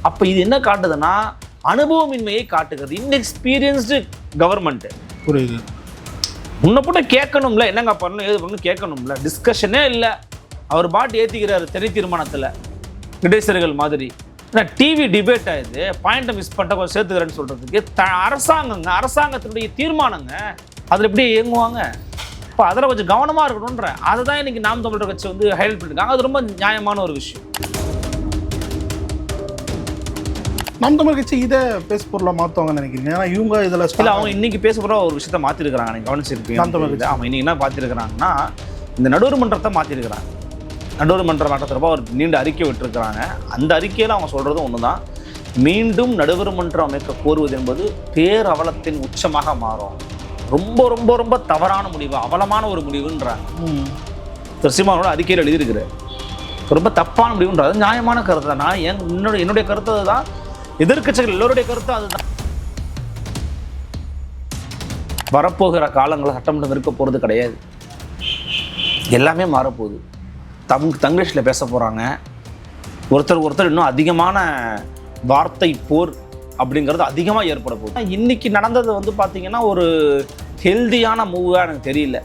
அப்போ இது என்ன காட்டுதுன்னா அனுபவமின்மையை காட்டுகிறது. Inexperienced government. புரியுது. முன்ன போட்டு கேட்கணும்ல, என்னங்க பண்ணணும் ஏது பண்ணணும் கேட்கணும்ல. டிஸ்கஷனே இல்லை. அவர் பாட்டு ஏற்றிக்கிறாரு தெரி தீர்மானத்தில் இடைசர்கள் மாதிரி. ஏன்னா டிவி டிபேட் ஆகுது, பாயிண்ட்டை மிஸ் பண்ணிட்ட கொஞ்சம் சேர்த்துக்கிறேன்னு சொல்கிறதுக்கு அரசாங்கத்தினுடைய தீர்மானங்க அதில் எப்படி இயங்குவாங்க? இப்போ அதில் கொஞ்சம் கவனமாக இருக்கணுன்ற அதை தான் இன்றைக்கி நாம் தமிழர் கட்சி வந்து ஹைலைட் பண்ணியிருக்காங்க. அது ரொம்ப நியாயமான ஒரு விஷயம். நாம் தமிழர் கட்சி இதை பேச பொருளாக மாற்றுவாங்கன்னு நினைக்கிறீங்க? ஏன்னா இவங்க இதில் இல்லை, அவங்க இன்றைக்கி பேச போகிற ஒரு விஷயத்த மாற்றிருக்கிறாங்க. நீங்கள் கவனிச்சிருப்பீங்க. நாம் தமிழர் கட்சி அவங்க இன்றைக்கி என்ன மாற்றிருக்கிறாங்கன்னா இந்த நடுவர் மன்றத்தை மாற்றிருக்கிறாங்க. நடுவர் மன்ற மாற்றத்திறப்போ அவர் நீண்ட அறிக்கை விட்டுருக்கிறாங்க. அந்த அறிக்கையில் அவங்க சொல்கிறது ஒன்று தான், மீண்டும் நடுவர் மன்றம் அமைக்க கோருவது என்பது பேரவலத்தின் உச்சமாக மாறும். ரொம்ப ரொம்ப ரொம்ப தவறான முடிவு, அவலமான ஒரு முடிவுன்றாங்க. திரு சீமானோட அறிக்கையில் எழுதியிருக்கிறார். ரொம்ப தப்பான முடிவுன்றது நியாயமான கருத்து தான். நான் என்னுடைய கருத்து அதுதான், எதிர்க்கட்சிகள் எல்லோருடைய கருத்து அதுதான். வரப்போகிற காலங்களில் சட்டமன்றம் இருக்க போகிறது கிடையாது. எல்லாமே மாறப்போகுது. தங்கிலீஷில் பேச போகிறாங்க. ஒருத்தர் இன்னும் அதிகமான வார்த்தை போர் அப்படிங்கிறது அதிகமாக ஏற்பட போகுது. இன்றைக்கி நடந்தது வந்து பார்த்திங்கன்னா ஒரு ஹெல்தியான மூவாக எனக்கு தெரியல.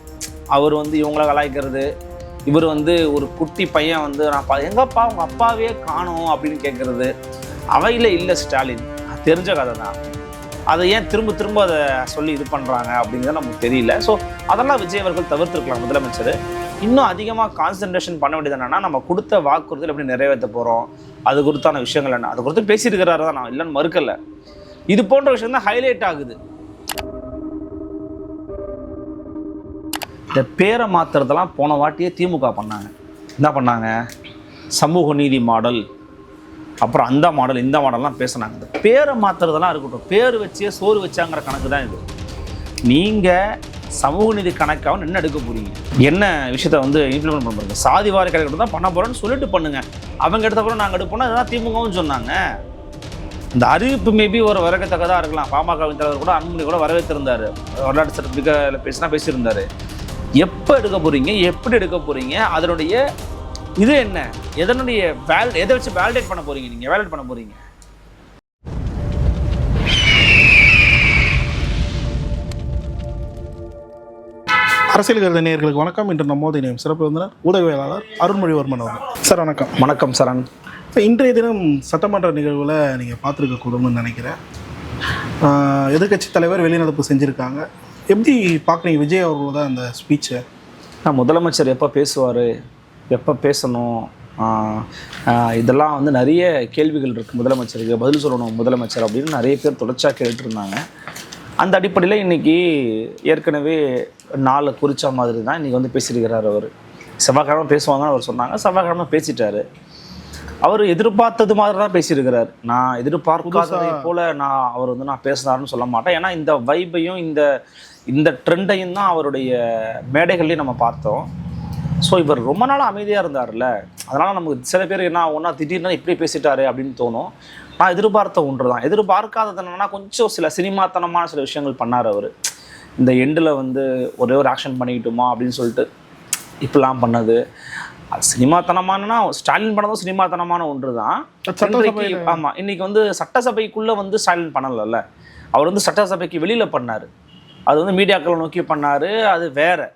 அவர் வந்து இவங்கள கலாய்க்கிறது, இவர் வந்து ஒரு குட்டி பையன் வந்து நான் எங்கப்பா உங்க அப்பாவே காணோம் அப்படின்னு கேட்குறது. அவையில் இல்லை ஸ்டாலின், தெரிஞ்ச கதை தான். அதை ஏன் திரும்ப அதை சொல்லி இது பண்ணுறாங்க அப்படிங்கிறது நமக்கு தெரியல. ஸோ அதெல்லாம் விஜய் அவர்கள் தவிர்த்துருக்கலாம். முதலமைச்சர் இன்னும் அதிகமாக கான்சன்ட்ரேஷன் பண்ண வேண்டியது என்னென்னா, நம்ம கொடுத்த வாக்குறுதியில் எப்படி நிறைவேற்ற போகிறோம், அது குறித்தான விஷயங்கள் என்ன, அது குறித்து பேசியிருக்கிறாரு தான், நான் இல்லைன்னு மறுக்கலை. இது போன்ற விஷயம் தான் ஹைலைட் ஆகுது. இந்த பேரை மாற்றுறதெல்லாம் போன வாட்டியே திமுக பண்ணாங்க. என்ன பண்ணாங்க? சமூக நீதி மாடல், அப்புறம் அந்த மாடல் இந்த மாடல்லாம் பேசுனாங்க. இந்த பேரை மாற்றுறதெல்லாம் இருக்கட்டும், பேர் வச்சே சோறு வச்சாங்கிற கணக்கு தான் இது. நீங்கள் சமூக நீதி கணக்காக என்ன எடுக்க போகிறீங்க? என்ன விஷயத்த வந்து இம்ப்ளிமெண்ட் பண்ண போகிறீங்க? சாதி வாரி கணக்கு தான் பண்ண போகிறோன்னு சொல்லிட்டு பண்ணுங்க. அவங்க எடுத்தப்பறம் நாங்கள் எடுப்போம்னா அதுதான் திமுகவும் சொன்னாங்க. இந்த அறிவிப்பு மேபி ஒரு வரவேற்கத்தக்கதாக இருக்கலாம். பாமகவின் தலைவர் கூட அன்புமணி கூட வரவேற்றிருந்தார். வரலாற்று சர்டிஃபிகேட்டில் பேசியிருந்தார். எப்போ எடுக்க போகிறீங்க, எப்படி எடுக்க போகிறீங்க, அதனுடைய இது என்ன, எதனுடைய எதை வச்சு வேலிடேட் பண்ண போகிறீங்க? நீங்கள் வேலிடேட் பண்ண போகிறீங்க. அரசியல் கருத்து நேயர்களுக்கு வணக்கம். இன்று நம்மோது இணையும் சிறப்பு விருந்தினர் ஊடகவியலாளர் அருண்மொழிவர்மன் அவர்கள். சார் வணக்கம். வணக்கம் சரண். இன்றைய தினம் சட்டமன்ற நிகழ்வில் நீங்கள் பார்த்துருக்க கூடும்னு நினைக்கிறேன். எதிர்கட்சி தலைவர் வெளிநடப்பு செஞ்சுருக்காங்க. எப்படி பார்க்குறீங்க விஜய் அவர்களோட அந்த ஸ்பீச்சை? முதலமைச்சர் எப்போ பேசுவார், எப்போ பேசணும், இதெல்லாம் வந்து நிறைய கேள்விகள் இருக்குது. முதலமைச்சருக்கு பதில் சொல்லணும் முதலமைச்சர் அப்படின்னு நிறைய பேர் தொடர்ச்சியாக கேட்டுருந்தாங்க. அந்த அடிப்படையில் இன்றைக்கி ஏற்கனவே நாளை குறித்த மாதிரி தான் இன்றைக்கி வந்து பேசியிருக்கிறார். அவர் செவ்வாய்க்கிழமை பேசுவாங்கன்னு அவர் சொன்னாங்க. செவ்வாய்க்கிழமை பேசிட்டார். அவர் எதிர்பார்த்தது மாதிரி தான் பேசியிருக்கிறார். நான் எதிர்பார்க்காததை போல் அவர் வந்து நான் பேசினார்னு சொல்ல மாட்டேன். ஏன்னா இந்த வைப்பையும் இந்த ட்ரெண்டையும் தான் அவருடைய மேடைகள்லையும் நம்ம பார்த்தோம். ஸோ இவர் ரொம்ப நாள் அமைதியாக இருந்தார்ல, அதனால் நமக்கு சில பேர் என்ன ஒன்றா திடீர்னு இப்படி பேசிட்டாரு அப்படின்னு தோணும். நான் எதிர்பார்த்த ஒன்று தான். எதிர்பார்க்காதது என்னன்னா, கொஞ்சம் சில சினிமாத்தனமான சில விஷயங்கள் பண்ணார் அவர். இந்த எண்டில் வந்து ஒரே ஒரு ஆக்ஷன் பண்ணிக்கிட்டோமா அப்படின்னு சொல்லிட்டு இப்படிலாம் பண்ணது. அது சினிமாத்தனமானனா ஸ்டாலின் பண்ணதும் சினிமாத்தனமான ஒன்று தான். ஆமாம், இன்றைக்கி வந்து சட்டசபைக்குள்ளே வந்து ஸ்டாலின் பண்ணலைல்ல, அவர் வந்து சட்டசபைக்கு வெளியில் பண்ணார். அது வந்து மீடியாக்களை நோக்கி பண்ணார், அது வேறு.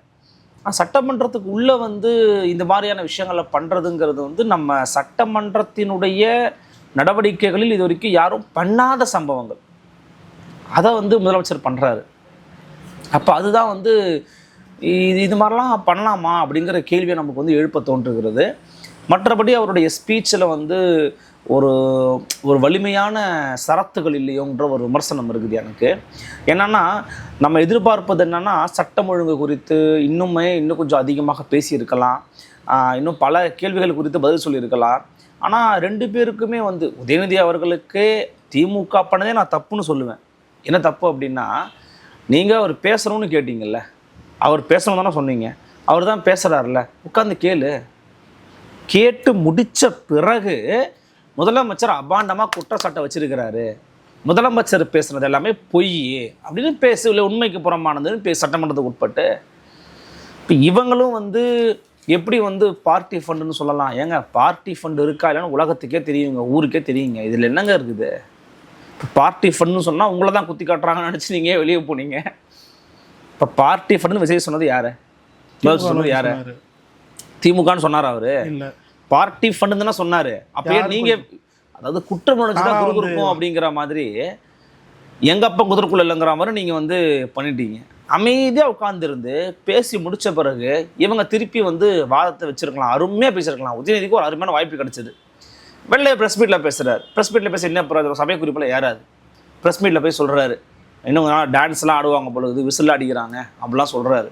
சட்டமன்றத்துக்கு உள்ளே வந்து இந்த மாதிரியான விஷயங்களை பண்ணுறதுங்கிறது வந்து நம்ம சட்டமன்றத்தினுடைய நடவடிக்கைகளில் இது வரைக்கும் யாரும் பண்ணாத சம்பவங்கள். அதை வந்து முதலமைச்சர் பண்ணுறாரு. அப்போ அதுதான் வந்து இது மாதிரிலாம் பண்ணலாமா அப்படிங்கிற கேள்வியை நமக்கு வந்து எழுப்ப தோன்றுகிறது. மற்றபடி அவருடைய ஸ்பீச்சில் வந்து ஒரு வலிமையான சரத்துகள் இல்லையோன்ற ஒரு விமர்சனம் இருக்குது எனக்கு. என்னென்னா, நம்ம எதிர்பார்ப்பது என்னென்னா, சட்டம் ஒழுங்கு குறித்து இன்னும் கொஞ்சம் அதிகமாக பேசியிருக்கலாம், இன்னும் பல கேள்விகள் குறித்து பதில் சொல்லியிருக்கலாம். ஆனால் ரெண்டு பேருக்குமே வந்து உதயநிதி அவர்களுக்கு திமுக பண்ணதே நான் தப்புன்னு சொல்லுவேன். என்ன தப்பு அப்படின்னா, நீங்கள் அவர் பேசணும்னு கேட்டிங்கல்ல, அவர் பேசணும் தானே சொன்னீங்க. அவர் தான் பேசுகிறார்ல, உட்காந்து கேட்டு முடித்த பிறகு முதலமைச்சர் அபாண்டமாக குற்றச்சாட்டை வச்சிருக்கிறாரு. முதலமைச்சர் பேசுனது எல்லாமே பொய் அப்படின்னு இல்லை உண்மைக்கு புறமானதுன்னு சட்டமன்றத்துக்கு உட்பட்டு இப்போ இவங்களும் வந்து எப்படி வந்து பார்ட்டி ஃபண்டுன்னு சொல்லலாம்? ஏங்க பார்ட்டி ஃபண்டு இருக்கா இல்லைன்னு உலகத்துக்கே தெரியுங்க, ஊருக்கே தெரியுங்க. இதில் என்னங்க இருக்குது? இப்போ பார்ட்டி ஃபண்டுன்னு சொன்னால் உங்களை தான் குத்தி காட்டுறாங்கன்னு நினச்சி நீங்கள் வெளியே போனீங்க. இப்போ பார்ட்டி ஃபண்டுன்னு விஜய் சொன்னது யார்? சொன்னது யார்? திமுகன்னு சொன்னார் அவரு? இல்லை, பார்ட்டி ஃபண்டுன்னு தானே சொன்னார். அப்பயே நீங்கள் அதாவது குற்றம் நினைச்சுதான் குறுகுறுக்கும் அப்படிங்கிற மாதிரி எங்கள் அப்பா குதிரைக்குள்ள இல்லைங்கிற மாதிரி நீங்கள் வந்து பண்ணிட்டீங்க. அமைதியாக உட்காந்துருந்து பேசி முடித்த பிறகு இவங்க திருப்பி வந்து வாதத்தை வச்சுருக்கலாம், அருமையாக பேசியிருக்கலாம். உதயநிதிக்கு ஒரு அருமையான வாய்ப்பு கிடச்சிது. வெளில ப்ரெஸ் மீட்டில் பேசுகிறார். ப்ரெஸ் மீட்டில் பேச என்ன பிரயோஜனம்? சபை குறிப்பில் ஏறாது. ப்ரெஸ் மீட்டில் போய் சொல்கிறாரு, இன்னும் டான்ஸ்லாம் ஆடுவாங்க பொழுது, விசில் அடிக்கிறாங்க அப்படிலாம் சொல்கிறாரு.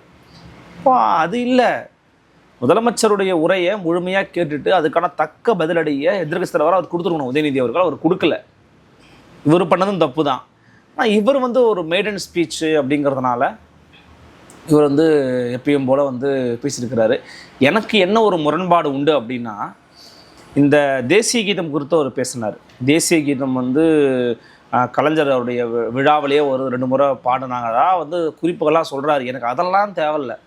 அது இல்லை, முதலமைச்சருடைய உரையை முழுமையாக கேட்டுட்டு அதுக்கான தக்க பதிலடியை எதிர்க்கட்சி தலைவராக அவர் கொடுத்துருக்கணும். உதயநிதி அவர்கள் அவர் கொடுக்கல. இவர் பண்ணதும் தப்பு தான். ஆனால் இவர் வந்து ஒரு மெய்டன் ஸ்பீச்சு அப்படிங்கிறதுனால இவர் வந்து எப்பயும் போல் வந்து பேசியிருக்கிறாரு. எனக்கு என்ன ஒரு முரண்பாடு உண்டு அப்படின்னா, இந்த தேசிய கீதம் குறித்து அவர் பேசினார். தேசிய கீதம் வந்து கலைஞர் அவருடைய விழாவிலேயே ஒரு 2 முறை பாடினாங்க வந்து குறிப்புகள்லாம் சொல்கிறாரு. எனக்கு அதெல்லாம் தேவையில்லை.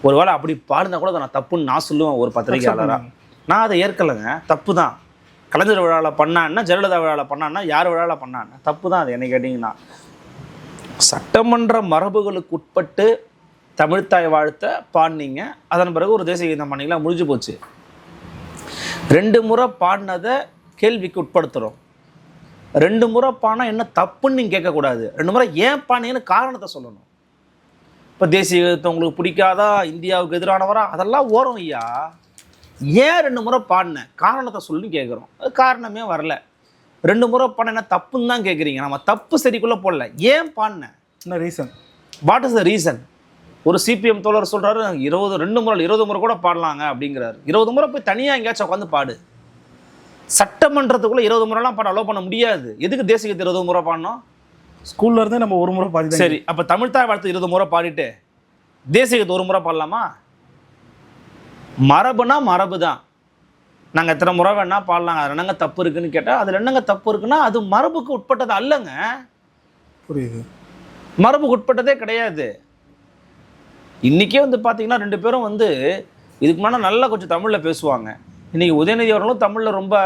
ஒருவேளை அப்படி பாடினா கூட அதை நான் தப்புன்னு நான் சொல்லுவேன் ஒரு பத்திரிகையாளராக. நான் அதை ஏற்கலைங்க, தப்பு தான். கலைஞர் விழாவில் பண்ணான்னா, ஜெயலலிதா விழாவில் பண்ணான்னா, யார் விழாவில் பண்ணான்னா தப்பு தான். அது என்ன கேட்டிங்கன்னா, சட்டமன்ற மரபுகளுக்கு உட்பட்டு தமிழ்த்தாய் வாழ்த்த பாடினீங்க, அதன் பிறகு ஒரு தேசிய கீதம் பண்ணீங்களா, முடிஞ்சு போச்சு. 2 முறை பாடினதை கேள்விக்கு உட்படுத்துகிறோம். 2 முறை பாடினா என்ன தப்புன்னு நீங்கள் கேட்கக்கூடாது. 2 முறை ஏன் பாடினீங்கன்னு காரணத்தை சொல்லணும். இப்போ தேசிய கீதத்தை உங்களுக்கு பிடிக்காதா, இந்தியாவுக்கு எதிரானவரா, அதெல்லாம் ஓரம் ஐயா. ஏன் 2 முறை பாடினேன் காரணத்தை சொல்லி கேட்குறோம். அது காரணமே வரல. 2 முறை பாடின என்ன தப்புன்னு தான் கேட்குறீங்க. நம்ம தப்பு சரிக்குள்ளே போடல, ஏன் பாடினேன், என்ன reason, what is the reason? ஒரு சிபிஎம் தோழர் சொல்கிறாரு 20 முறை கூட பாடலாங்க அப்படிங்கிறாரு. 20 முறை போய் தனியாக எங்கேயாச்சும் உட்காந்து பாடு. சட்டமன்றத்துக்குள்ளே 20 முறைலாம் பாட அலோவ் பண்ண முடியாது. எதுக்கு தேசிய கீதத்தை 20 முறை பாடணும்? ஸ்கூல்ல இருந்தே நம்ம 1 முறை பாடி. சரி, அப்போ தமிழ்த்தாய் வாழ்த்து 20 முறை பாடிட்டு தேசிய கீதத்தை 1 முறை பாடலாமா? மரபுனா மரபு தான். நாங்கள் எத்தனை முறை வேணால் பாடலாங்க, அதில் என்னங்க தப்பு இருக்குன்னு கேட்டால் அதில் என்னங்க தப்பு இருக்குன்னா அது மரபுக்கு உட்பட்டது அல்லங்க. புரியுது, மரபுக்கு உட்பட்டதே கிடையாது. இன்றைக்கே வந்து பார்த்தீங்கன்னா 2 பேரும் வந்து இதுக்கு முன்னாடி நல்லா கொஞ்சம் தமிழில் பேசுவாங்க. இன்றைக்கி உதயநிதி அவர்களும் தமிழில் ரொம்ப,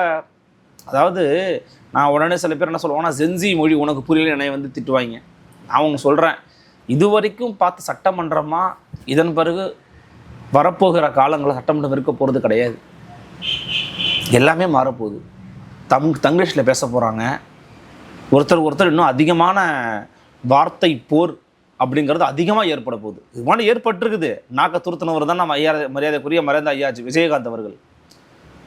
அதாவது நான் உடனே சில பேர் என்ன சொல்லுவாங்கன்னா, ஜென்சி மொழி உனக்கு புரியல என்னை வந்து திட்டுவாங்க. நான் அவங்க சொல்கிறேன், இது வரைக்கும் பார்த்து சட்டமன்றமாக இதன் பிறகு வரப்போகிற காலங்களில் சட்டமன்றம் இருக்க போகிறது கிடையாது. எல்லாமே மாறப்போகுது. தங்கிலீஷில் பேச போகிறாங்க. ஒருத்தர் இன்னும் அதிகமான வார்த்தை போர் அப்படிங்கிறது அதிகமாக ஏற்பட போகுது. இது மாதிரி ஏற்பட்டுருக்குது. நாக்க துருத்தினவர் தான் நம்ம மரியாதைக்குரிய மறைந்த ஐயா விஜயகாந்த் அவர்கள்.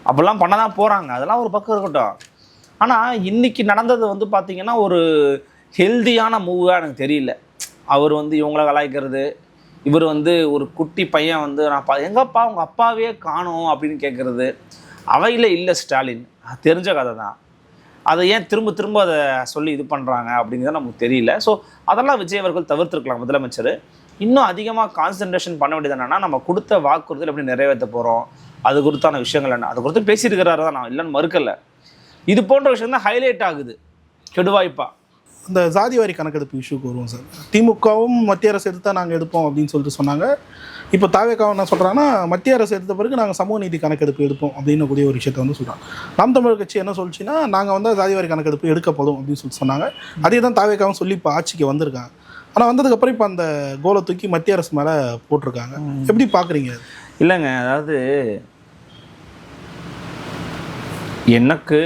அப்போல்லாம் பண்ண தான் போகிறாங்க. அதெல்லாம் ஒரு பக்கம் இருக்கட்டும். ஆனால் இன்றைக்கி நடந்தது வந்து பார்த்திங்கன்னா ஒரு ஹெல்தியான மூவாக எனக்கு தெரியல. அவர் வந்து இவங்கள கலாய்க்கிறது, இவர் வந்து ஒரு குட்டி பையன் வந்து நான் எங்கப்பா உங்கள் அப்பாவே காணோம் அப்படின்னு கேட்குறது. அவையில் இல்லை ஸ்டாலின், தெரிஞ்ச கதை தான். அதை ஏன் திரும்ப திரும்ப அதை சொல்லி இது பண்ணுறாங்க அப்படிங்கிறது நமக்கு தெரியல. ஸோ அதெல்லாம் விஜய் அவர்கள் தவிர்த்துருக்கலாம். முதலமைச்சர் இன்னும் அதிகமாக கான்சன்ட்ரேஷன் பண்ண வேண்டியது என்னென்னா, நம்ம கொடுத்த வாக்குறுதியில் எப்படி நிறைவேற்ற போகிறோம், அது குறித்தான விஷயங்கள் என்ன, அதை குறித்து பேசியிருக்கிறாரு தான், நான் இல்லைன்னு மறுக்கலை. இது போன்ற விஷயம் தான் ஹைலைட் ஆகுது கெடுவாய்ப்பா. இந்த ஜாதிவாரி கணக்கெடுப்பு இஷ்யூக்கு வருவோம் சார். திமுகவும் மத்திய அரசு எடுத்தால் நாங்கள் எடுப்போம் அப்படின்னு சொல்லிட்டு சொன்னாங்க. இப்போ தாவேக்காவும் என்ன சொல்கிறாங்கன்னா, மத்திய அரசு எடுத்த பிறகு நாங்கள் சமூக நீதி கணக்கெடுப்பு எடுப்போம் அப்படின்னு கூடிய ஒரு விஷயத்தை வந்து சொல்கிறாங்க. நாம் தமிழர் கட்சி என்ன சொல்லிச்சுன்னா, நாங்கள் வந்து ஜாதிவாரி கணக்கெடுப்பு எடுக்கப்படும் அப்படின்னு சொல்லிட்டு சொன்னாங்க. அதே தான் தாவேக்காவும் சொல்லி இப்போ ஆட்சிக்கு வந்திருக்காங்க. ஆனால் வந்ததுக்கப்புறம் இப்போ அந்த கோலை தூக்கி மத்திய அரசு மேலே போட்டிருக்காங்க. எப்படி பார்க்குறீங்க? இல்லைங்க, அதாவது எனக்கு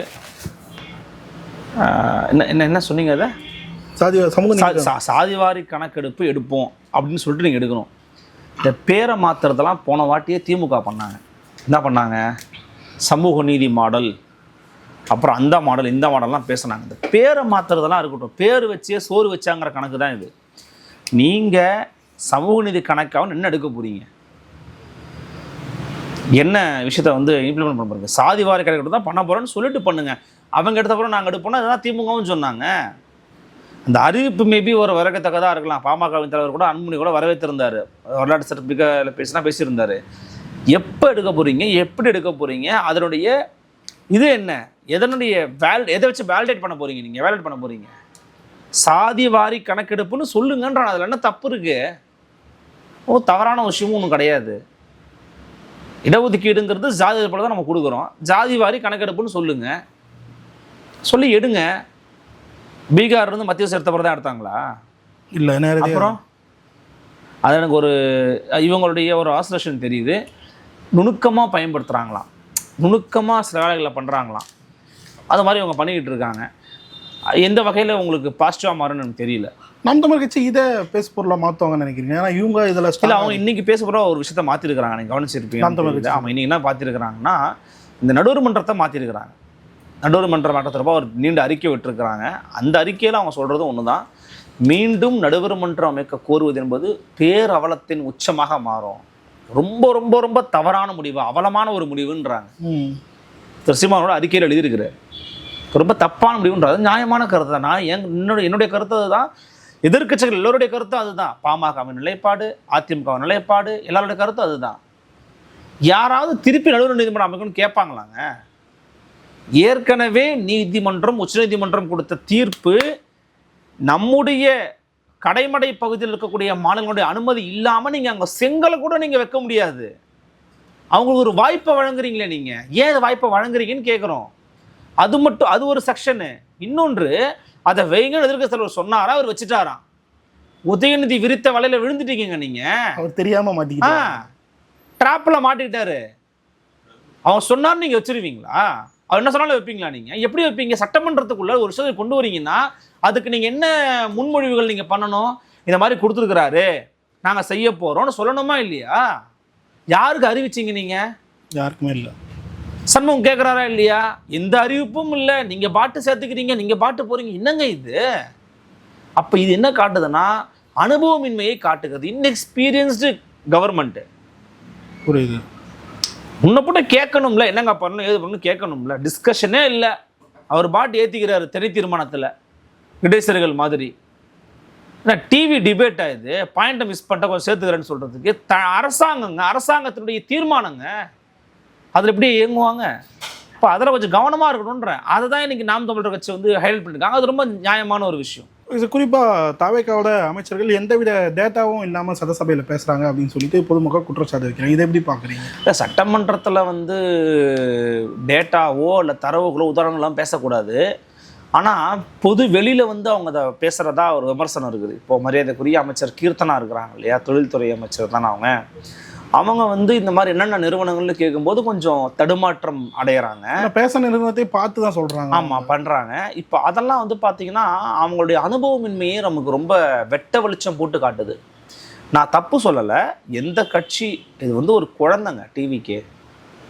என்ன சொன்னீங்க, அதை சாதிவாரி கணக்கெடுப்பு எடுப்போம் அப்படின்னு சொல்லிட்டு நீங்கள் எடுக்கணும். இந்த பேரை மாற்றுறதெல்லாம் போன வாட்டியே திமுக பண்ணாங்க. என்ன பண்ணாங்க? சமூக நீதி மாடல், அப்புறம் அந்த மாடல் இந்த மாடல்லாம் பேசுனாங்க. இந்த பேரை மாற்றுறதெல்லாம் இருக்கட்டும், பேர் வச்சே சோறு வச்சாங்கிற கணக்கு தான் இது. நீங்கள் சமூக நீதி கணக்காகவும் என்ன எடுக்க போகிறீங்க? என்ன விஷயத்த வந்து இம்ப்ளிமெண்ட் பண்ண போகிறீங்க? சாதிவாரி கணக்கெடுப்பு தான் பண்ண போகிறோன்னு சொல்லிட்டு பண்ணுங்கள். அவங்க எடுத்த கூட நாங்கள் எடுப்போம்னா இதெல்லாம் திமுகவும் சொன்னாங்க. அந்த அறிவிப்பு மேபி ஒரு வரவேற்கத்தக்கதாக இருக்கலாம். பாமகவின் தலைவர் கூட அன்புமணி கூட வரவேற்றிருந்தார். வரலாற்று சிறப்புமிக்க பேசியிருந்தார். எப்போ எடுக்க போகிறீங்க, எப்படி எடுக்க போகிறீங்க, அதனுடைய இது என்ன, எதனுடைய எதை வச்சு வேலிடேட் பண்ண போகிறீங்க? நீங்கள் வேலிடேட் பண்ண போகிறீங்க சாதி வாரி கணக்கெடுப்புன்னு சொல்லுங்கன்றான். அதில் என்ன தப்பு இருக்குது? தவறான விஷயமும் ஒன்றும் கிடையாது. இடஒதுக்கீடுங்கிறது ஜாதி போல தான் நம்ம கொடுக்குறோம். ஜாதி வாரி கணக்கெடுப்புன்னு சொல்லி எடுங்க. பீகார் இருந்து மத்திய சேர்த்தப்பறம் தான் எடுத்தாங்களா? இல்லை, நேரடியாக. அப்புறம் அது எனக்கு இவங்களுடைய ஒரு ஆசோசியேஷன் தெரியுது, நுணுக்கமாக பயன்படுத்துகிறாங்களாம், நுணுக்கமாக சில வேலைகளை பண்ணுறாங்களாம். அது மாதிரி இவங்க பண்ணிக்கிட்டு இருக்காங்க. எந்த வகையில் உங்களுக்கு பாசிட்டிவாக மாறும்னு எனக்கு தெரியல. நாம் தமிழ் கட்சி இதை பேச பொருளாக மாற்றுவாங்கன்னு நினைக்கிறீங்க? ஏன்னா இவங்க இதில் இல்லை, அவங்க இன்றைக்கி பேச போகிற ஒரு விஷயத்த மாற்றிருக்கிறாங்க. நீங்கள் கவனிச்சிருப்பீங்க. நாம் தமிழ் கட்சி ஆமாம், இன்றைக்கி என்ன மாற்றிருக்கிறாங்கன்னா, இந்த நடுவர் மன்றத்தை மாற்றிருக்கிறாங்க. நடுவர் மன்ற மாற்றத்திற்பா ஒரு நீண்ட அறிக்கை விட்டுருக்கிறாங்க. அந்த அறிக்கையில் அவங்க சொல்கிறது ஒன்று தான், மீண்டும் நடுவர் மன்றம் அமைக்க கோருவது என்பது பேரவலத்தின் உச்சமாக மாறும். ரொம்ப ரொம்ப ரொம்ப தவறான முடிவு, அவலமான ஒரு முடிவுன்றாங்க. திரு சீமானோட அறிக்கையில் எழுதியிருக்கிறார். ரொம்ப தப்பான முடிவுன்றது நியாயமான கருத்து தான். நான் என்னுடைய கருத்து அதுதான், எதிர்க்கட்சிகள் எல்லோருடைய கருத்தும் அதுதான். பாமகவின் நிலைப்பாடு, அதிமுக நிலைப்பாடு, எல்லாருடைய கருத்தும் அதுதான். யாராவது திருப்பி நடுவர் நீதிமன்றம் அமைக்கணும்னு கேட்பாங்களாங்க? ஏற்கனவே நீதிமன்றம், உச்சநீதிமன்றம் கொடுத்த தீர்ப்பு நம்முடைய கடைமடை பகுதியில் இருக்கக்கூடிய மாநிலங்களுடைய அனுமதி இல்லாமல் நீங்கள் அங்கே செங்கலை கூட நீங்கள் வைக்க முடியாது. அவங்களுக்கு ஒரு வாய்ப்பை வழங்குறீங்களே, நீங்கள் ஏன் வாய்ப்பை வழங்குறீங்கன்னு கேட்குறோம். அது ஒரு செக்ஷனு. இன்னொன்று, அதை வைங்கன்னு எதிர்க்க தலைவர் சொன்னாரா, அவர் வச்சுட்டாராம். உதயநிதி விரித்த வலையில விழுந்துட்டீங்க நீங்கள். அவர் தெரியாமல் மாட்டிக்கிட்டார், ட்ராப்பில் மாட்டிக்கிட்டாரு. அவன் சொன்னார், நீங்கள் வச்சிருவீங்களா? அவர் என்ன சொன்னாலும் வைப்பீங்களா? நீங்கள் எப்படி வைப்பீங்க? சட்டமன்றத்துக்குள்ள ஒரு விஷயத்தை கொண்டு வரீங்கன்னா அதுக்கு நீங்கள் என்ன முன்மொழிவுகள் நீங்கள் பண்ணணும்? இந்த மாதிரி கொடுத்துருக்குறாரு, நாங்கள் செய்ய போகிறோம்னு சொல்லணுமா இல்லையா? யாருக்கு அறிவிச்சிங்க நீங்கள்? யாருக்குமே இல்லை. சண்முகம் கேட்குறாரா இல்லையா? எந்த அறிவிப்பும் இல்லை, நீங்கள் பாட்டு சேர்த்துக்கிறீங்க, நீங்கள் பாட்டு போகிறீங்க. என்னங்க இது? அப்போ இது என்ன காட்டுதுன்னா, அனுபவமின்மையை காட்டுகிறது. Inexperienced government. புரியுது. முன்ன போட்டு கேட்கணும்ல, என்னங்க பண்ணணும், ஏது பண்ணணும் கேட்கணும்ல. டிஸ்கஷனே இல்லை. அவர் பாட்டு ஏற்றிக்கிறாரு தனி தீர்மானத்தில், இடைசர்கள் மாதிரி. ஏன்னா டிவி டிபேட் ஆகுது, பாயிண்ட்டை மிஸ் பண்ணிட்ட கொஞ்சம் சேர்த்துக்கிறேன்னு சொல்கிறதுக்கு அரசாங்கத்தினுடைய தீர்மானங்க. அதில் எப்படி இயங்குவாங்க? இப்போ அதில் கொஞ்சம் கவனமாக இருக்கணுன்றேன். அதை தான் இன்றைக்கி நாம் தமிழர் கட்சி ஹைலைட் பண்ணியிருக்காங்க. அது ரொம்ப நியாயமான ஒரு விஷயம். இது குறிப்பாக தாவேக்காவோட அமைச்சர்கள் எந்தவித டேட்டாவும் இல்லாமல் சட்டசபையில் பேசுகிறாங்க அப்படின்னு சொல்லிட்டு பொதுமக்கள் குற்றச்சாட்டு வைக்கிறாங்க. இதை எப்படி பார்க்குறீங்க? இல்லை, சட்டமன்றத்தில் டேட்டாவோ இல்லை தரவுகளோ உதாரணங்கள்லாம் பேசக்கூடாது. ஆனால் பொது வெளியில் அவங்க அதை பேசுகிறதா ஒரு விமர்சனம் இருக்குது. இப்போது மரியாதைக்குரிய அமைச்சர் கீர்த்தனா இருக்கிறாங்க இல்லையா, தொழில்துறை அமைச்சர் தானே அவங்க இந்த மாதிரி என்னென்ன நிறுவனங்கள்னு கேட்கும்போது கொஞ்சம் தடுமாற்றம் அடைகிறாங்க. பேச நிறுவனத்தை பார்த்து தான் சொல்கிறாங்க. ஆமாம், பண்ணுறாங்க. இப்போ அதெல்லாம் பார்த்தீங்கன்னா அவங்களுடைய அனுபவமின்மையே நமக்கு ரொம்ப வெட்ட வெளிச்சம் போட்டு காட்டுது. நான் தப்பு சொல்லலை. எந்த கட்சி, இது ஒரு குழந்தைங்க.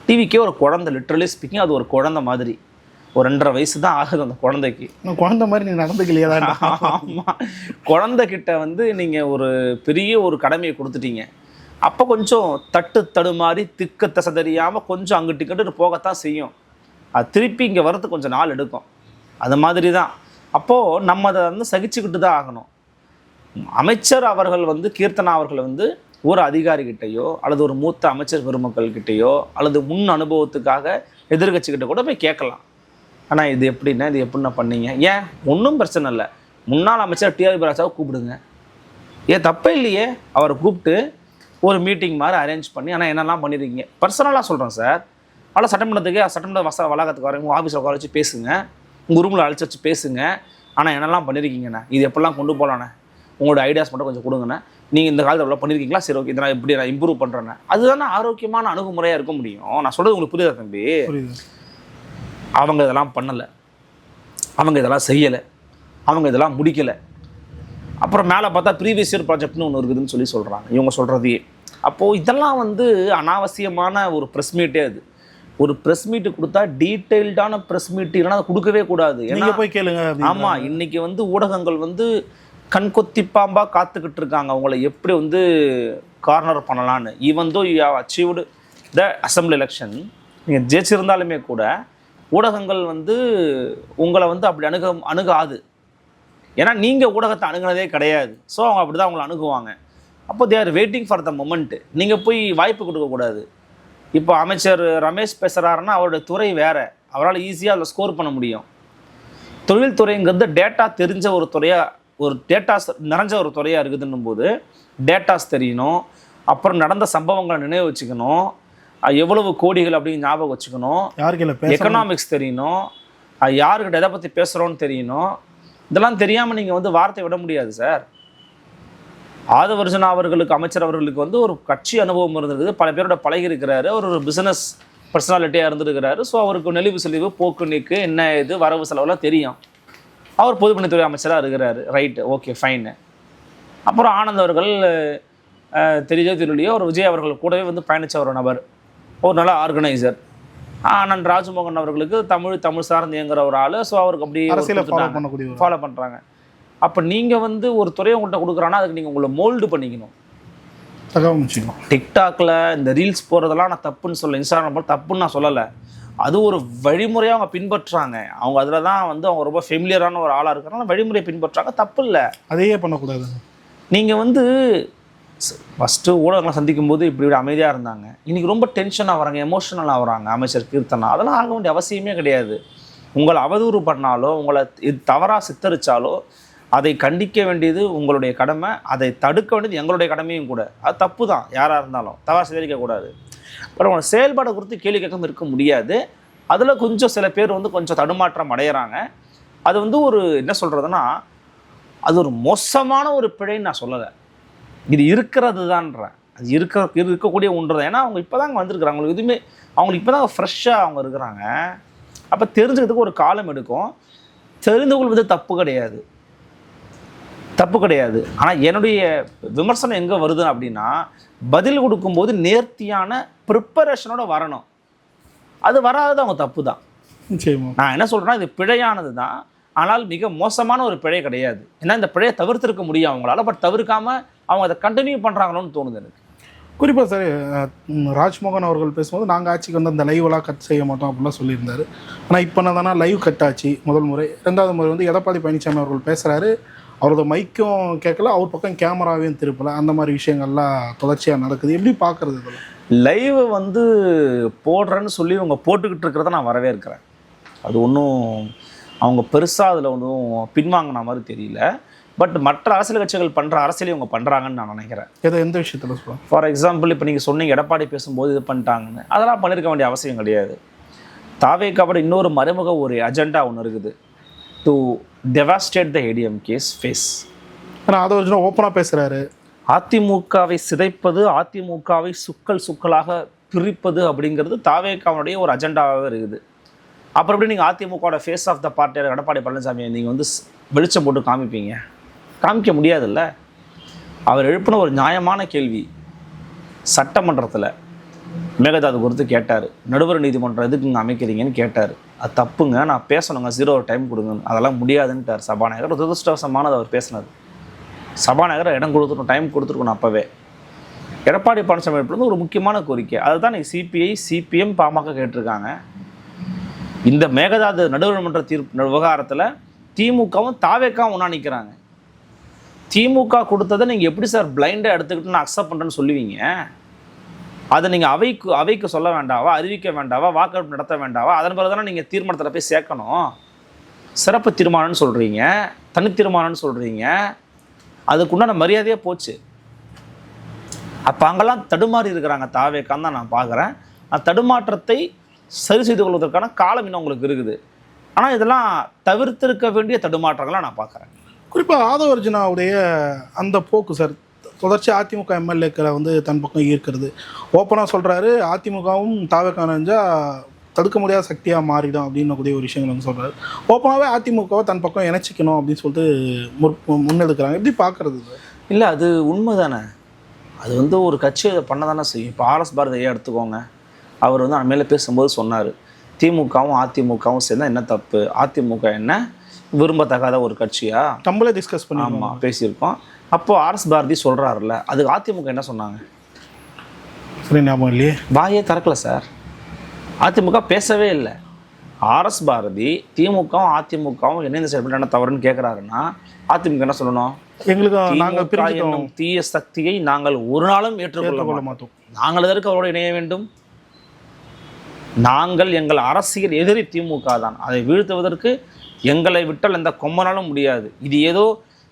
டிவிக்கே ஒரு குழந்தை, லிட்ரலி ஸ்பீக்கிங் அது ஒரு குழந்தை மாதிரி. ஒரு 2.5 வயசு தான் ஆகுது அந்த குழந்தைக்கு. குழந்தை மாதிரி நீங்கள் நடந்துக்கலையா? ஆமாம், குழந்தைகிட்ட நீங்கள் ஒரு பெரிய ஒரு கடமையை கொடுத்துட்டீங்க. அப்போ கொஞ்சம் தடுமாறி திக்கு தசை தெரியாமல் கொஞ்சம் அங்கிட்டு இங்கிட்டு போகத்தான் செய்யும். அது திருப்பி இங்கே வரது கொஞ்சம் நாள் எடுக்கும். அது மாதிரி தான். அப்போது நம்ம அதை சகிச்சுக்கிட்டு தான் ஆகணும். அமைச்சர் அவர்கள் கீர்த்தனா அவர்கள் ஒரு அதிகாரிகிட்டையோ அல்லது ஒரு மூத்த அமைச்சர் பெருமக்கள்கிட்டையோ அல்லது முன் அனுபவத்துக்காக எதிர்கட்சிக்கிட்ட கூட போய் கேட்கலாம். ஆனால் இது எப்படின்னா பண்ணீங்க, ஏன் ஒன்றும் பிரச்சனை இல்லை, முன்னாள் அமைச்சர் டிஆர் பாலாஜியை கூப்பிடுங்க, ஏன் தப்பே இல்லையே. அவரை கூப்பிட்டு ஒரு மீட்டிங் மாதிரி அரேஞ்ச் பண்ணி, ஆனால் என்னெல்லாம் பண்ணியிருக்கீங்க பர்சனலாக சொல்கிறேன் சார். அதனால் சட்டமன்ற வளாகத்துக்கு வரேன், உங்கள் ஆஃபீஸில் உட்கார வச்சு பேசுங்க, உங்கள் ரூமில் அழைச்சி வச்சு பேசுங்க. ஆனால் என்னெல்லாம் பண்ணியிருக்கீங்கண்ணே, இது எப்படிலாம் கொண்டு போகலாண்ணே, உங்களோட ஐடியாஸ் மட்டும் கொஞ்சம் கொடுங்கண்ணே, நீங்கள் இந்த காலத்தில் எவ்வளோ பண்ணியிருக்கீங்களா, சரி ஓகே, இதெல்லாம் எப்படி நான் இம்ப்ரூவ் பண்ணுறேன்னு. அதுதானே ஆரோக்கியமான அணுகுமுறையாக இருக்க முடியும். நான் சொல்கிறது உங்களுக்கு புரியுதா தம்பி? அவங்க இதெல்லாம் பண்ணலை, அவங்க இதெல்லாம் செய்யலை, அவங்க இதெல்லாம் முடிக்கலை. அப்புறம் மேலே பார்த்தா ப்ரீவியஸ் இயர் ப்ராஜெக்ட்னு ஒன்று இருக்குதுன்னு சொல்கிறாங்க இவங்க சொல்கிறதையே. அப்போது இதெல்லாம் அனாவசியமான ஒரு ப்ரெஸ் மீட்டே. அது ஒரு ப்ரெஸ் மீட்டு கொடுத்தா டீட்டெயில்டான ப்ரெஸ் மீட்டு இல்லைன்னா அதை கொடுக்கவே கூடாது. ஏன்னா போய் கேளுங்க. ஆமாம், இன்றைக்கி ஊடகங்கள் கண்கொத்தி பாம்பாக காத்துக்கிட்டு இருக்காங்க அவங்கள எப்படி கார்னர் பண்ணலான்னு. Even though you have achieved the assembly election, நீங்கள் ஜெயிச்சிருந்தாலுமே கூட ஊடகங்கள் உங்களை அப்படி அணுகாது. ஏன்னா நீங்கள் ஊடகத்தை அணுகுனதே கிடையாது. ஸோ அவங்க அப்படி தான் அவங்களை அணுகுவாங்க. அப்போ they are waiting for the moment. நீங்கள் போய் வாய்ப்பு கொடுக்கக்கூடாது. இப்போ அமைச்சர் ரமேஷ் பேசுகிறாருன்னா அவருடைய துறை வேறு, அவரால் ஈஸியாக அதில் ஸ்கோர் பண்ண முடியும். தொழில்துறைங்கிறது டேட்டா தெரிஞ்ச ஒரு துறையாக, ஒரு டேட்டாஸ் நிறைஞ்ச ஒரு துறையாக இருக்குதுன்னும் போது டேட்டாஸ் தெரியணும், அப்புறம் நடந்த சம்பவங்களை நினைவு வச்சுக்கணும், எவ்வளவு கோடிகள் அப்படின்னு ஞாபகம் வச்சுக்கணும், யாருக்கு இல்லை எக்கனாமிக்ஸ் தெரியணும், யாருக்கிட்ட எதை பற்றி பேசுகிறோன்னு தெரியணும். இதெல்லாம் தெரியாமல் நீங்கள் வந்து வார்த்தை விட முடியாது சார். ஆதவர்ஜனா அவர்களுக்கு, அமைச்சர் அவர்களுக்கு வந்து ஒரு கட்சி அனுபவம் இருந்திருக்குது, பல பேரோட பழகி இருக்கிறாரு, ஒரு பிஸ்னஸ் பர்சனாலிட்டியாக இருந்திருக்கிறாரு. ஸோ அவருக்கு நெளிவு செலிவு, போக்கு நீக்கு, என்ன இது வரவு செலவுலாம் தெரியும். அவர் பொதுப்பணித்துறை அமைச்சராக இருக்கிறாரு, ரைட்டு, ஓகே, ஃபைனு. அப்புறம் ஆனந்த் அவர்கள் தெரிஞ்சோ தெரியலையோ ஒரு விஜய் அவர்கள் கூடவே வந்து பயணித்த ஒரு நபர், ஒரு நல்ல ஆர்கனைசர். ஆனந்த் ராஜ்மோகன் அவர்களுக்கு தமிழ் சார்ந்து இயங்குற ஒரு ஆள். ஸோ அவருக்கு அப்படி ஃபாலோ பண்ணுறாங்க. அப்போ நீங்கள் வந்து ஒரு துறையை உங்கள்கிட்ட கொடுக்குறான்னா அதுக்கு நீங்கள் உங்களை மோல்டு பண்ணிக்கணும். டிக்டாக்ல இந்த ரீல்ஸ் போகிறதெல்லாம் நான் தப்புன்னு சொல்ல, இன்ஸ்டாகிராம் போல் தப்புன்னு நான் சொல்லலை. அது ஒரு வழிமுறையாக அவங்க பின்பற்றுறாங்க. அவங்க அதில் தான் வந்து அவங்க ரொம்ப ஃபெமிலியரான ஒரு ஆளாக இருக்கிறனால வழிமுறையை பின்பற்றுறாங்க, தப்பு இல்லை. அதையே பண்ணக்கூடாது. நீங்கள் வந்து ஃபஸ்ட்டு ஊடகங்களை சந்திக்கும் போது இப்படி அமைதியாக இருந்தாங்க, இன்றைக்கி ரொம்ப டென்ஷனாக வராங்க, எமோஷனலாக வராங்க. அமைச்சர் கீர்த்தனா அதெல்லாம் ஆக வேண்டிய அவசியமே கிடையாது. உங்களை அவதூறு பண்ணாலோ, உங்களை இது தவறாக சித்தரித்தாலோ அதை கண்டிக்க வேண்டியது உங்களுடைய கடமை, அதை தடுக்க வேண்டியது எங்களுடைய கடமையும் கூட. அது தப்பு தான், யாராக இருந்தாலும் தவறாக சித்தரிக்கக்கூடாது. அப்புறம் உங்களை செயல்பாடை குறித்து கேள்வி கேட்காம இருக்க முடியாது. அதில் கொஞ்சம் சில பேர் வந்து கொஞ்சம் தடுமாற்றம் அடைகிறாங்க. அது வந்து ஒரு என்ன சொல்கிறதுனா, அது ஒரு மோசமான ஒரு பிழைன்னு நான் சொல்லலை, இது இருக்கிறது தான்றேன். அது இருக்கக்கூடிய ஒன்று தான். ஏன்னா அவங்க இப்போ தாங்க வந்திருக்கிறாங்க, அவங்களுக்கு எதுவுமே, அவங்களுக்கு இப்போ தான் ஃப்ரெஷ்ஷாக அவங்க இருக்கிறாங்க. அப்போ தெரிஞ்சுக்கிறதுக்கு ஒரு காலம் எடுக்கும். தெரிந்து கொள்வது தப்பு கிடையாது. ஆனால் என்னுடைய விமர்சனம் எங்கே வருது அப்படின்னா, பதில் கொடுக்கும்போது நேர்த்தியான ப்ரிப்பரேஷனோட வரணும். அது வராதது அவங்க தப்பு தான். நான் என்ன சொல்கிறேன்னா, இது பிழையானது தான், ஆனால் மிக மோசமான ஒரு பிழை கிடையாது. ஏன்னா இந்த பிழையை தவிர்த்திருக்க முடியும் அவங்களால, பட் தவிர்க்காமல் அவங்க அதை கண்டினியூ பண்ணுறாங்களோன்னு தோணுது எனக்கு. குறிப்பாக சார், ராஜ்மோகன் அவர்கள் பேசும்போது நாங்கள் ஆட்சிக்கு வந்து அந்த லைவெலாம் கட் செய்ய மாட்டோம் அப்படிலாம் சொல்லியிருந்தார். ஆனால் இப்போ தானே லைவ் கட் ஆச்சு முதல் முறை. ரெண்டாவது முறை வந்து எடப்பாடி பழனிசாமி அவர்கள் பேசுகிறாரு, அவரோட மைக்கும் கேட்கல, அவர் பக்கம் கேமராவையும் திருப்பலை. அந்த மாதிரி விஷயங்கள்லாம் தொடர்ச்சியாக நடக்குது. எப்படி பார்க்குறது இதெல்லாம்? லைவ் வந்து போடுறேன்னு சொல்லி அவங்க போட்டுக்கிட்டு இருக்கிறத நான் வரவேற்கிறேன். அது ஒன்றும் அவங்க பெருசாக அதில் ஒன்றும் பின்வாங்கின மாதிரி தெரியல. பட் மற்ற அரசியல் கட்சிகள் பண்ணுற அரசியலையும் அவங்க பண்ணுறாங்கன்னு நான் நினைக்கிறேன். எந்த விஷயத்தில் சொல்லுவோம்? ஃபார் எக்ஸாம்பிள், இப்போ நீங்கள் சொன்னீங்க எடப்பாடி பேசும்போது இது பண்ணிட்டாங்கன்னு, அதெல்லாம் பண்ணியிருக்க வேண்டிய அவசியம் கிடையாது. தாவேக்காவோட இன்னொரு மறைமுக ஒரு அஜெண்டா ஒன்று இருக்குது, டு டெவாஸ்டேட் த ஏடிஎம்கேஸ் ஃபேஸ். ஆனால் அதை வச்சு ஓப்பனாக பேசுகிறாரு. அதிமுகவை சிதைப்பது, அதிமுகவை சுக்கலாக பிரிப்பது அப்படிங்கிறது தாவேக்காவுடைய ஒரு அஜெண்டாவாகவே இருக்குது. அப்புறம் எப்படி நீங்கள் அதிமுகவோட ஃபேஸ் ஆஃப் த பார்ட்டியான எடப்பாடி பழனிசாமியை நீங்கள் வந்து வெளிச்சம் போட்டு காமிக்க முடியாதுல்ல. அவர் எழுப்பின ஒரு நியாயமான கேள்வி சட்டமன்றத்தில் மேகதாது குறித்து கேட்டார். நடுவர் நீதிமன்றம் எதுக்குங்க அமைக்கிறீங்கன்னு கேட்டார். அது தப்புங்க, நான் பேசணுங்க, 0 டைம் கொடுங்கன்னு. அதெல்லாம் முடியாதுன்ட்டார் சபாநாயகர். துரதிருஷ்டவசமானது அவர் பேசினது. சபாநாயகர் இடம் கொடுத்துருக்கணும், டைம் கொடுத்துருக்கணும். அப்போவே எடப்பாடி பழனிசாமி எழுப்பினது ஒரு முக்கியமான கோரிக்கை. அதுதான் நீங்கள் சிபிஐ, சிபிஎம், பாமக கேட்டிருக்காங்க. இந்த மேகதாது நடுவர்மன்ற தீர்ப்பு விவகாரத்தில் திமுகவும் தாவேக்காவும் ஒன்றா நிற்கிறாங்க. திமுக கொடுத்ததை நீங்கள் எப்படி சார் பிளைண்டாக எடுத்துக்கிட்டு நான் அக்செப்ட் பண்ணுறேன்னு சொல்லுவீங்க? அதை நீங்கள் அவைக்கு சொல்ல வேண்டாவா, அறிவிக்க வேண்டாவா, வாக்கெடுப்பு நடத்த வேண்டாவா? அதன் பிறகு தானே நீங்கள் தீர்மானத்தில் போய் சேர்க்கணும். சிறப்பு தீர்மானம்னு சொல்கிறீங்க, தனி தீர்மானம்னு சொல்கிறீங்க, அதுக்குண்டான மரியாதையே போச்சு. அப்போ அங்கெல்லாம் தடுமாறி இருக்கிறாங்க தாவேக்கான்னு தான் நான் பார்க்குறேன். அந்த தடுமாற்றத்தை சரி செய்து கொள்வதற்கான காலம் இன்னும் உங்களுக்கு இருக்குது. ஆனால் இதெல்லாம் தவிர்த்திருக்க வேண்டிய தடுமாற்றங்களாக நான் பார்க்குறேன். குறிப்பாக ஆதவர்ஜனாவுடைய அந்த போக்கு சார், தொடர்ச்சி அதிமுக எம்எல்ஏக்களை வந்து தன் பக்கம் ஈர்க்கிறது. ஓப்பனாக சொல்கிறாரு, அதிமுகவும் தாவேக்கானஞ்சா தடுக்க முடியாத சக்தியாக மாறிடும் அப்படின்னு கூடிய ஒரு விஷயங்கள் வந்து சொல்கிறாரு. ஓப்பனாகவே அதிமுகவை தன் பக்கம் இணைச்சிக்கணும் அப்படின்னு சொல்லிட்டு முன்னெடுக்கிறாங்க. எப்படி பார்க்குறது? இல்லை, அது உண்மை தானே. அது வந்து ஒரு கட்சி அதை பண்ண தானே செய்யும். இப்போ ஆர்எஸ் பாரதியை எடுத்துக்கோங்க. அவர் வந்து அண்மையில் பேசும்போது சொன்னார், திமுகவும் அதிமுகவும் சேர்ந்தால் என்ன தப்பு, அதிமுக என்ன விரும்பத்தகாத ஒரு கட்சியா? நம்மளே டிஸ்கஸ் பண்ணி ஆமாம் பேசியிருக்கோம். அப்போது ஆர்எஸ் பாரதி சொல்கிறாருல்ல, அதுக்கு அதிமுக என்ன சொன்னாங்க? சரி, ஞாபகம் இல்லையே, வாயே திறக்கல சார். அதிமுக பேசவே இல்லை. ஆர்எஸ் பாரதி திமுகவும் அதிமுகவும் என்ன செயல்பட்டு என்ன தவறுன்னு கேட்குறாருன்னா அதிமுக என்ன சொல்லணும்? எங்களுக்கு தீய சக்தியை நாங்கள் ஒரு நாளும் ஏற்றுக்கொள்ள மாட்டோம். நாங்கள் எதற்கு அவரோடு இணைய வேண்டும்? நாங்கள் எங்கள் அரசியல் எதிரி திமுக தான். அதை வீழ்த்துவதற்கு எங்களை விட்டால் எந்த கொம்பனாலும் முடியாது. இது ஏதோ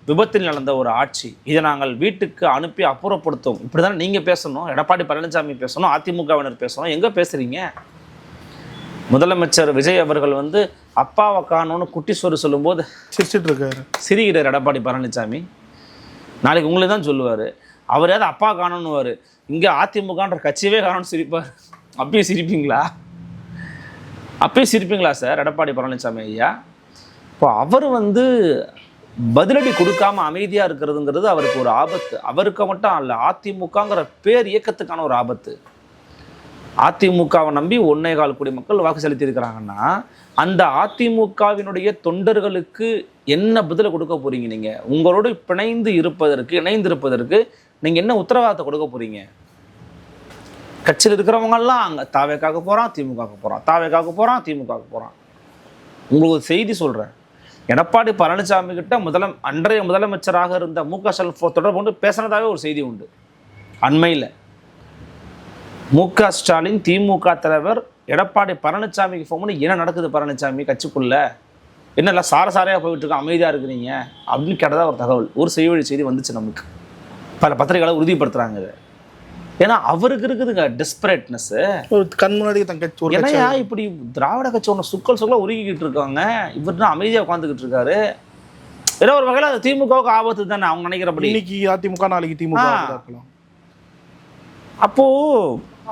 விபத்தில் நடந்த ஒரு ஆட்சி, இதை நாங்கள் வீட்டுக்கு அனுப்பி அப்புறப்படுத்தும். இப்படி தானே நீங்கள் பேசணும், எடப்பாடி பழனிசாமி பேசணும், அதிமுகவினர் பேசணும். எங்கே பேசுகிறீங்க? முதலமைச்சர் விஜய் அவர்கள் வந்து அப்பாவை காணோன்னு குட்டி சோறு சொல்லும்போது சிரிச்சிட்டு இருக்காரு, சிரிக்கிறார் எடப்பாடி பழனிசாமி. நாளைக்கு உங்களுக்கு தான் சொல்லுவார், அவர் ஏதாவது அப்பா காணணுவார், இங்கே அதிமுகன்ற கட்சியவே காணணும்னு சிரிப்பார். அப்பயும் சிரிப்பீங்களா? அப்பயும் சிரிப்பீங்களா சார் எடப்பாடி பழனிசாமி ஐயா? இப்போ அவர் வந்து பதிலடி கொடுக்காம அமைதியாக இருக்கிறதுங்கிறது அவருக்கு ஒரு ஆபத்து. அவருக்கு மட்டும் அல்ல, அதிமுகங்கிற பேர் இயக்கத்துக்கான ஒரு ஆபத்து. அதிமுகவை நம்பி 1.25 கோடி மக்கள் வாக்கு செலுத்தியிருக்கிறாங்கன்னா அந்த அதிமுகவினுடைய தொண்டர்களுக்கு என்ன பதிலை கொடுக்க போறீங்க? நீங்கள் உங்களோடு இணைந்திருப்பதற்கு நீங்கள் என்ன உத்தரவாதத்தை கொடுக்க போறீங்க? கட்சியில் இருக்கிறவங்கெல்லாம் அங்கே தாவேக்காக போகிறான், திமுகவுக்கு போகிறான், தாவேக்காக போகிறான், திமுகவுக்கு போகிறான். உங்களுக்கு ஒரு செய்தி சொல்கிறேன். எடப்பாடி பழனிசாமி கிட்ட அன்றைய முதலமைச்சராக இருந்த மு.க. ஸ்டாலின் தொடர்பு கொண்டு பேசினதாகவே ஒரு செய்தி உண்டு. அண்மையில் மு.க. ஸ்டாலின் திமுக தலைவர் எடப்பாடி பழனிசாமிக்கு ஃபோன் பண்ணி என்ன நடக்குது பழனிசாமி கட்சிக்குள்ள, என்னெல்லாம் சாரையாக போயிட்டு இருக்க, அமைதியாக இருக்கிறீங்க அப்படின்னு கேட்டதாக ஒரு தகவல், ஒரு செய்வழி செய்தி வந்துச்சு. நமக்கு பல பத்திரிகைகளை உறுதிப்படுத்துகிறாங்க இதை. ஏன்னா அவருக்கு இருக்குதுங்க டெஸ்பரேட்னஸ். ஒரு கண் முன்னாடி தன் கட்சி என்னையா இப்படி திராவிட கட்சி ஒன்று சொற்களை உருகிக்கிட்டு இருக்காங்க, இவர்னா அமைதியாக உட்காந்துக்கிட்டு இருக்காரு. ஏதோ ஒரு வகையில் அது திமுகவுக்கு ஆபத்து தானே அவங்க நினைக்கிறபடி. இன்னைக்கு அதிமுக நாளைக்கு திமுக இருக்கலாம். அப்போ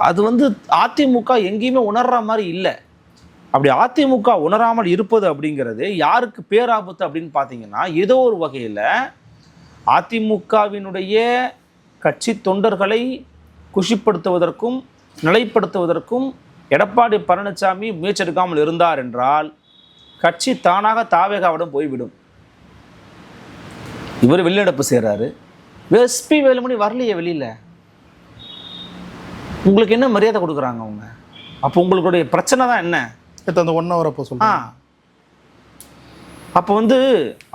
அது வந்து அதிமுக எங்கேயுமே உணர்ற மாதிரி இல்லை. அப்படி அதிமுக உணராமல் இருப்பது அப்படிங்கிறது யாருக்கு பேராபத்து அப்படின்னு பார்த்தீங்கன்னா, ஏதோ ஒரு வகையில் அதிமுகவினுடைய கட்சி தொண்டர்களை குஷிப்படுத்துவதற்கும் நிலைப்படுத்துவதற்கும் எடப்பாடி பழனிசாமி முயற்சி எடுக்காமல் இருந்தார் என்றால் கட்சி தானாக தாவேகாவிடம் போய்விடும். இவர் வெளிநடப்பு செய்கிறாரு, எஸ்பி வேலுமணி வரலையே வெளியில், உங்களுக்கு என்ன மரியாதை கொடுக்குறாங்க அவங்க? அப்போ உங்களுடைய பிரச்சனை தான் என்ன? அந்த 1 hour அப்போ சொல்லுங்கள். அப்போ வந்து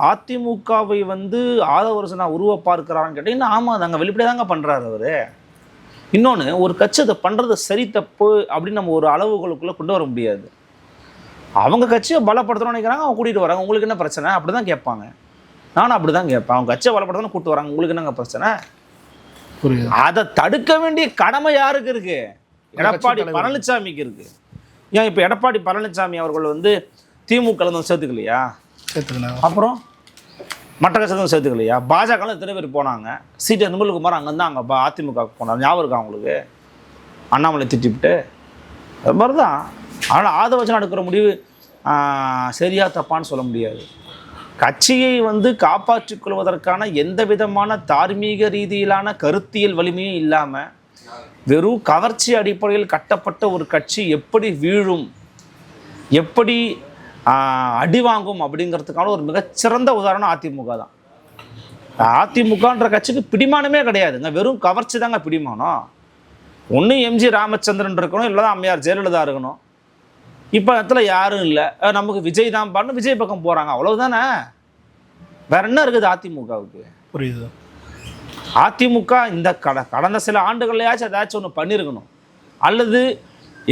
அதிமுகவை வந்து ஆதவரசனா உருவ பார்க்கிறான்னு கேட்டீங்கன்னா ஆமாம் தாங்க, வெளிப்படையாக தாங்க பண்ணுறாரு அவர். இன்னொன்று, ஒரு கட்சி அதை பண்ணுறது சரி தப்பு அப்படின்னு நம்ம ஒரு அளவுகளுக்குள்ளே கொண்டு வர முடியாது. அவங்க கட்சியை பலப்படுத்தணும்னு நினைக்கிறாங்க, அவங்க கூட்டிகிட்டு வராங்க, உங்களுக்கு என்ன பிரச்சனை அப்படி தான் கேட்பாங்க. நானும் அப்படி தான் கேட்பேன், அவங்க கட்சியை பலப்படுத்தணும் கூப்பிட்டு வராங்க, உங்களுக்கு என்னங்க பிரச்சனை? புரியுது. அதை தடுக்க வேண்டிய கடமை யாருக்கு இருக்கு? எடப்பாடி பழனிசாமிக்கு இருக்கு. ஏன் இப்போ எடப்பாடி பழனிசாமி அவர்கள் வந்து திமுக சேர்த்துக்கலையா? அப்புறம் மற்ற கட்சி சேர்த்துக்கலையா? பாஜக எத்தனை பேர் போனாங்க? சீட்டு நிர்மல்குமார் அங்கேருந்து அங்கே அதிமுகவுக்கு போனார், ஞாபகம் இருக்கா அவங்களுக்கு? அண்ணாமலை திட்டிவிட்டு அது மாதிரி தான். ஆனால் ஆதவச்சனா எடுக்கிற முடிவு சரியா தப்பான்னு சொல்ல முடியாது. கட்சியை வந்து காப்பாற்றிக் கொள்வதற்கான எந்த விதமான தார்மீக ரீதியிலான கருத்தியல் வலிமையும் இல்லாமல் வெறும் கவர்ச்சி அடிப்படையில் கட்டப்பட்ட ஒரு கட்சி எப்படி வீழும், எப்படி அடி வாங்கும் அப்படிங்கிறதுக்கான ஒரு மிகச்சிறந்த உதாரணம் அதிமுக தான். அதிமுகன்ற கட்சிக்கு பிடிமானமே கிடையாதுங்க, வெறும் கவர்ச்சி தாங்க பிடிமானம். ஒன்று எம்ஜி ராமச்சந்திரன் இருக்கணும், இல்லை தான் அம்மையார் ஜெயலலிதா இருக்கணும். இப்போ இடத்துல யாரும் இல்லை, நமக்கு விஜய் தான் பண்ணு, விஜய் பக்கம் போகிறாங்க, அவ்வளவுதானே. வேற என்ன இருக்குது அதிமுகவுக்கு? புரியுது. அதிமுக இந்த கடந்த சில ஆண்டுகள்லையாச்சும் ஏதாச்சும் ஒன்று பண்ணியிருக்கணும், அல்லது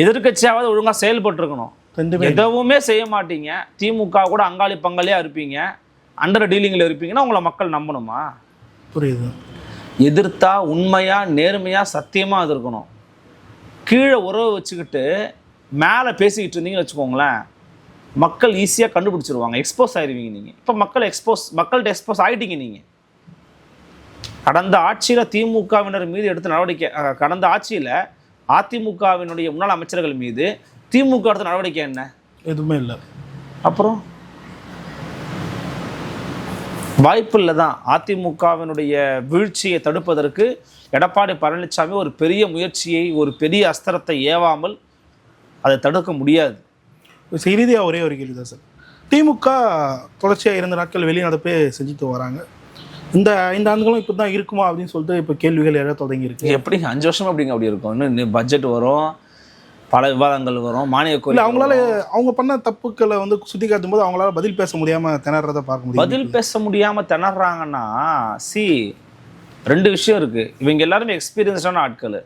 எதிர்கட்சியாவது ஒழுங்காக செயல்பட்டுருக்கணும். எதுவுமே செய்ய மாட்டீங்க. திமுக கூட அங்காளி பங்காளியாக இருப்பீங்க, அண்டர் டீலிங்கில் இருப்பீங்கன்னா உங்களை மக்கள் நம்பணுமா? புரியுது. எதிர்த்தா உண்மையாக நேர்மையாக சத்தியமாக அது இருக்கணும். கீழே உறவு வச்சுக்கிட்டு மேலே பேசிக்கிட்டு இருந்தீங்கன்னு வச்சுக்கோங்களேன், மக்கள் ஈஸியாக கண்டுபிடிச்சிருவாங்க, எக்ஸ்போஸ் ஆயிடுவீங்க நீங்கள். இப்போ மக்கள்கிட்ட எக்ஸ்போஸ் ஆகிட்டீங்க நீங்கள். கடந்த ஆட்சியில் திமுகவினர் மீது எடுத்த நடவடிக்கை, கடந்த ஆட்சியில் அதிமுகவினுடைய முன்னாள் அமைச்சர்கள் மீது திமுக எடுத்த நடவடிக்கை என்ன? எதுவுமே இல்லை. அப்புறம் வாய்ப்பு இல்லை தான். அதிமுகவினுடைய வீழ்ச்சியை தடுப்பதற்கு எடப்பாடி பழனிசாமி ஒரு பெரிய முயற்சியை, ஒரு பெரிய அஸ்திரத்தை ஏவாமல் அதை தடுக்க முடியாது. இறுதியாக ஒரே ஒரு கேள்வி தான் சார். திமுக தொடர்ச்சியாக 2 நாட்கள் வெளிநடப்பே செஞ்சுட்டு வராங்க. இந்த 5 ஆண்டுகளும் இப்போ தான் இருக்குமா அப்படின்னு சொல்லிட்டு இப்போ கேள்விகள் எழ தொடங்கி இருக்கு. எப்படி 5 வருஷம் அப்படிங்க அப்படி இருக்கும்? இன்னும் பட்ஜெட் வரும், பல விவாதங்கள் வரும், மானிய கோரிக்கை. அவங்களால அவங்க பண்ண தப்புக்களை வந்து சுட்டி காட்டும் போது அவங்களால பதில் பேச முடியாமல் திணறதை பார்க்க முடியும். பதில் பேச முடியாமல் திணறாங்கன்னா 2 விஷயம் இருக்குது. இவங்க எல்லாருமே எக்ஸ்பீரியன்ஸ்டான ஆட்கள்.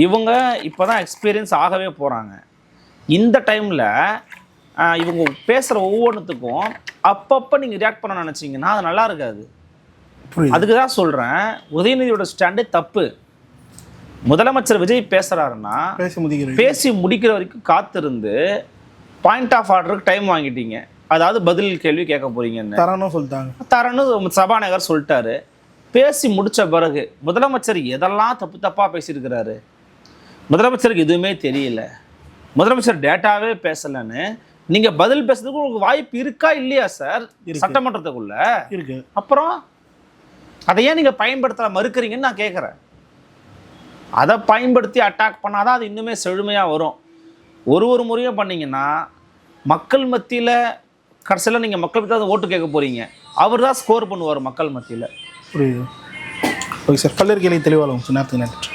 இவங்க இப்போ தான் எக்ஸ்பீரியன்ஸ் ஆகவே போகிறாங்க. இந்த டைமில் இவங்க பேசுகிற ஒவ்வொன்றுத்துக்கும் அப்பப்போ நீங்கள் ரியாக்ட் பண்ண நினச்சிங்கன்னா அது நல்லா இருக்காது. புரியுது. அதுக்கு தான் சொல்கிறேன், உதயநிதியோட ஸ்டாண்டே தப்பு. முதலமைச்சர் விஜய் பேசுகிறாருன்னா பேசி முடிக்கிற வரைக்கும் காத்திருந்து பாயிண்ட் ஆஃப் ஆர்டருக்கு டைம் வாங்கிட்டீங்க. அதாவது பதில் கேள்வி கேட்க போறீங்கன்னு தரணும் சொல்லிட்டாங்க. தரணும் சபாநாயகர் சொல்லிட்டாரு. பேசி முடிச்ச பிறகு முதலமைச்சர் எதெல்லாம் தப்பாக பேசியிருக்கிறாரு, முதலமைச்சருக்கு எதுவுமே தெரியல, முதலமைச்சர் டேட்டாவே பேசலன்னு நீங்கள் பதில் பேசுறதுக்கு உங்களுக்கு வாய்ப்பு இருக்கா இல்லையா சார் சட்டமன்றத்துக்குள்ள இருக்கு? அப்புறம் அதை ஏன் நீங்கள் பயன்படுத்த மறுக்கிறீங்கன்னு நான் கேட்குறேன். அதை பயன்படுத்தி அட்டாக் பண்ணாதான் அது இன்னுமே செழுமையாக வரும். ஒரு முறையும் பண்ணீங்கன்னா மக்கள் மத்தியில் கடைசியில் நீங்கள் மக்கள் மத்தியில் ஓட்டு கேட்க போகிறீங்க, அவர் தான் ஸ்கோர் பண்ணுவார் மக்கள் மத்தியில். புரியுது. ஓகே சார், பல்லர் கேள்வி தெளிவாக நேரத்துக்கு நன்றி.